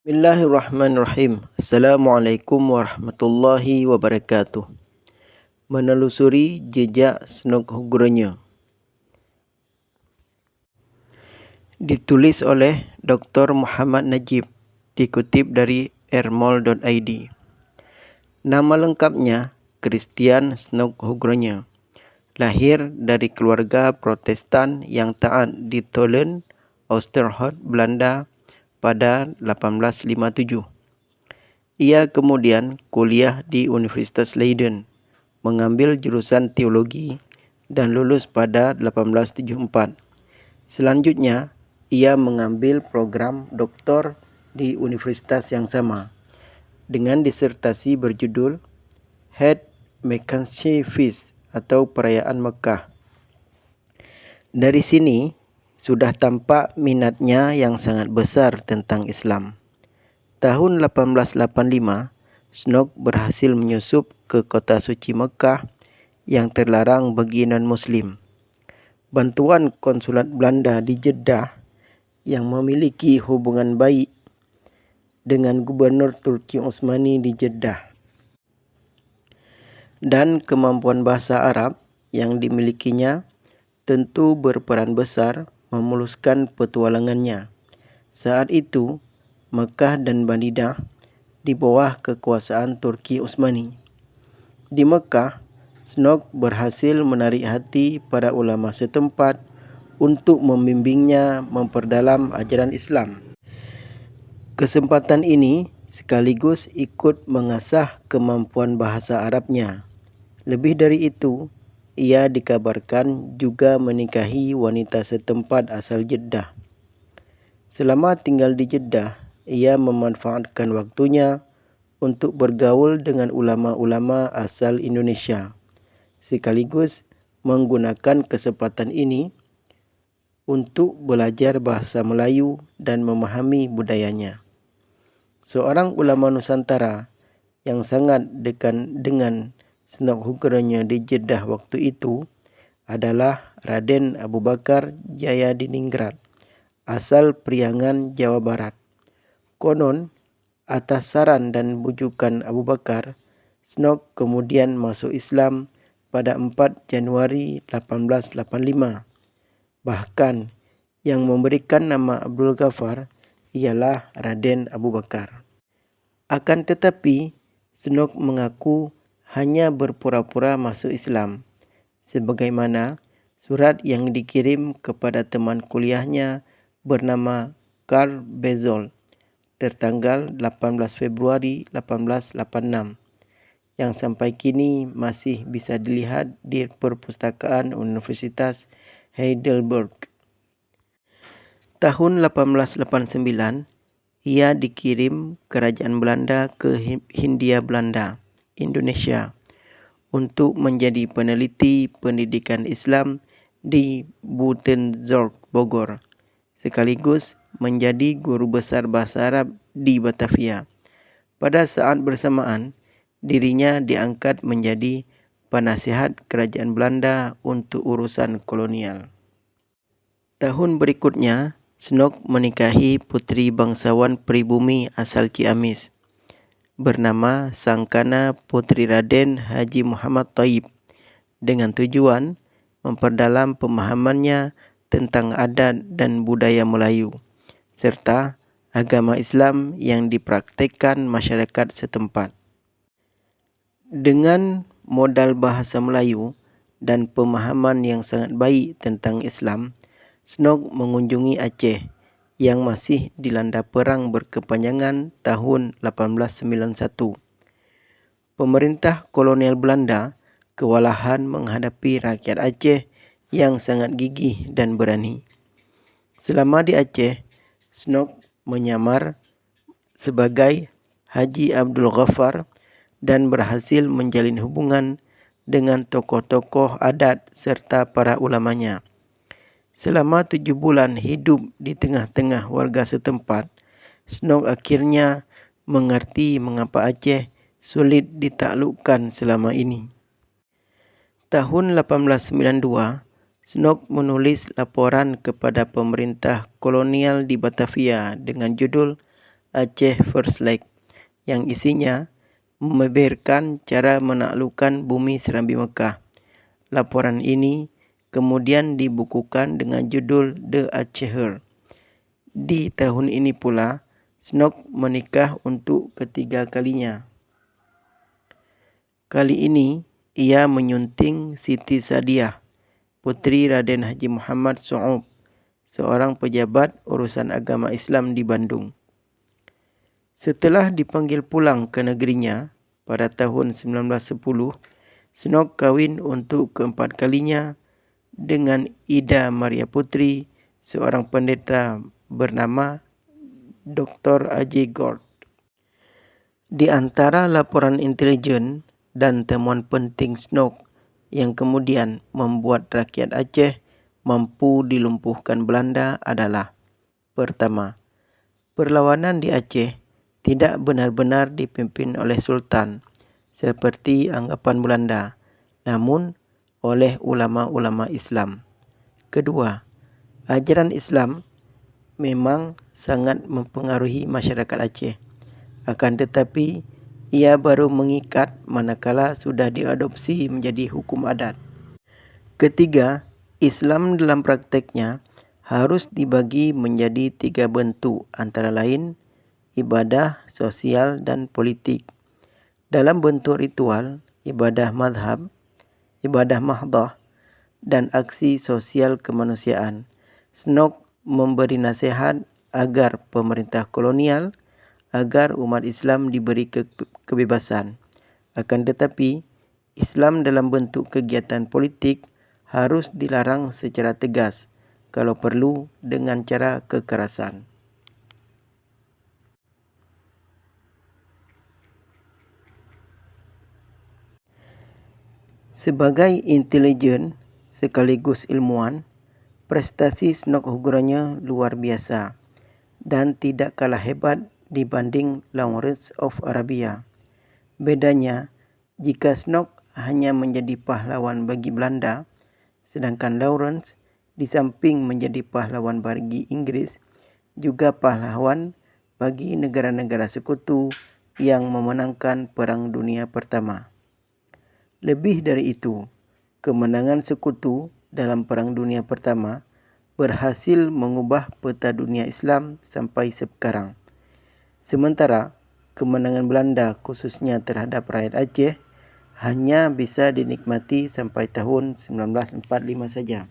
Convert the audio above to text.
Bismillahirrahmanirrahim. Assalamualaikum warahmatullahi wabarakatuh. Menelusuri jejak Snoghogronya. Ditulis oleh Dr. Muhammad Najib. Dikutip dari ermol.id. Nama lengkapnya Christian Snoghogronya. Lahir dari keluarga Protestan yang taat di Tholen, Oosterhout, Belanda pada 1857. Ia kemudian kuliah di Universitas Leiden, mengambil jurusan teologi dan lulus pada 1874. Selanjutnya, ia mengambil program doktor di universitas yang sama dengan disertasi berjudul Het Mekkaanse Feest atau Perayaan Mekah. Dari sini sudah tampak minatnya yang sangat besar tentang Islam. Tahun 1885, Snog berhasil menyusup ke kota suci Mekah yang terlarang bagi non-Muslim. Bantuan konsulat Belanda di Jeddah yang memiliki hubungan baik dengan Gubernur Turki Utsmani di Jeddah dan kemampuan bahasa Arab yang dimilikinya tentu berperan besar memuluskan petualangannya. Saat itu, Mekah dan Madinah di bawah kekuasaan Turki Utsmani. Di Mekah, Snog berhasil menarik hati para ulama setempat untuk membimbingnya memperdalam ajaran Islam. Kesempatan ini sekaligus ikut mengasah kemampuan bahasa Arabnya. Lebih dari itu, ia dikabarkan juga menikahi wanita setempat asal Jeddah. Selama tinggal di Jeddah, ia memanfaatkan waktunya untuk bergaul dengan ulama-ulama asal Indonesia, sekaligus menggunakan kesempatan ini untuk belajar bahasa Melayu dan memahami budayanya. Seorang ulama Nusantara yang sangat dekat dengan Snoghogronya di Jeddah waktu itu adalah Raden Abu Bakar Jayadiningrat, asal Priangan, Jawa Barat. Konon, atas saran dan bujukan Abu Bakar, Snog kemudian masuk Islam pada 4 Januari 1885. Bahkan, yang memberikan nama Abdul Ghaffar ialah Raden Abu Bakar. Akan tetapi, Snog mengaku hanya berpura-pura masuk Islam, sebagaimana surat yang dikirim kepada teman kuliahnya bernama Karl Bezold tertanggal 18 Februari 1886 yang sampai kini masih bisa dilihat di perpustakaan Universitas Heidelberg. Tahun 1889, ia dikirim Kerajaan Belanda ke Hindia Belanda, Indonesia, untuk menjadi peneliti pendidikan Islam di Buitenzorg, Bogor, sekaligus menjadi guru besar bahasa Arab di Batavia. Pada saat bersamaan, dirinya diangkat menjadi penasihat Kerajaan Belanda untuk urusan kolonial. Tahun berikutnya, Snog menikahi putri bangsawan pribumi asal Ciamis, bernama Sangkana Putri Raden Haji Muhammad Thayyib, dengan tujuan memperdalam pemahamannya tentang adat dan budaya Melayu, serta agama Islam yang dipraktikkan masyarakat setempat. Dengan modal bahasa Melayu dan pemahaman yang sangat baik tentang Islam, Snog mengunjungi Aceh yang masih dilanda perang berkepanjangan tahun 1891. Pemerintah kolonial Belanda kewalahan menghadapi rakyat Aceh yang sangat gigih dan berani. Selama di Aceh, Snog menyamar sebagai Haji Abdul Ghaffar dan berhasil menjalin hubungan dengan tokoh-tokoh adat serta para ulamanya. Selama 7 bulan hidup di tengah-tengah warga setempat, Snog akhirnya mengerti mengapa Aceh sulit ditaklukkan selama ini. Tahun 1892, Snog menulis laporan kepada pemerintah kolonial di Batavia dengan judul Aceh First Leg yang isinya membeberkan cara menaklukkan bumi Serambi Mekah. Laporan ini kemudian dibukukan dengan judul The Acehers. Di tahun ini pula, Snok menikah untuk ketiga kalinya. Kali ini, ia menyunting Siti Sadiah, putri Raden Haji Muhammad So'ob, seorang pejabat urusan agama Islam di Bandung. Setelah dipanggil pulang ke negerinya pada tahun 1910, Snok kawin untuk keempat kalinya dengan Ida Maria Putri, seorang pendeta bernama Dr. A.J. Gord. Di antara laporan intelijen dan temuan penting Snok yang kemudian membuat rakyat Aceh mampu dilumpuhkan Belanda adalah: pertama, perlawanan di Aceh tidak benar-benar dipimpin oleh Sultan seperti anggapan Belanda, namun oleh ulama-ulama Islam. Kedua, ajaran Islam memang sangat mempengaruhi masyarakat Aceh. Akan tetapi, ia baru mengikat manakala sudah diadopsi menjadi hukum adat. Ketiga, Islam dalam prakteknya harus dibagi menjadi 3 bentuk, antara lain ibadah, sosial, dan politik. Dalam bentuk ritual, ibadah madhab, ibadah mahdah, dan aksi sosial kemanusiaan, Snok memberi nasihat agar pemerintah kolonial agar umat Islam diberi kebebasan. Akan tetapi, Islam dalam bentuk kegiatan politik harus dilarang secara tegas, kalau perlu dengan cara kekerasan. Sebagai intelijen sekaligus ilmuwan, prestasi Snok Huguranya luar biasa dan tidak kalah hebat dibanding Lawrence of Arabia. Bedanya, jika Snok hanya menjadi pahlawan bagi Belanda, sedangkan Lawrence di samping menjadi pahlawan bagi Inggris, juga pahlawan bagi negara-negara sekutu yang memenangkan Perang Dunia Pertama. Lebih dari itu, kemenangan sekutu dalam Perang Dunia Pertama berhasil mengubah peta dunia Islam sampai sekarang. Sementara kemenangan Belanda khususnya terhadap rakyat Aceh hanya bisa dinikmati sampai tahun 1945 saja.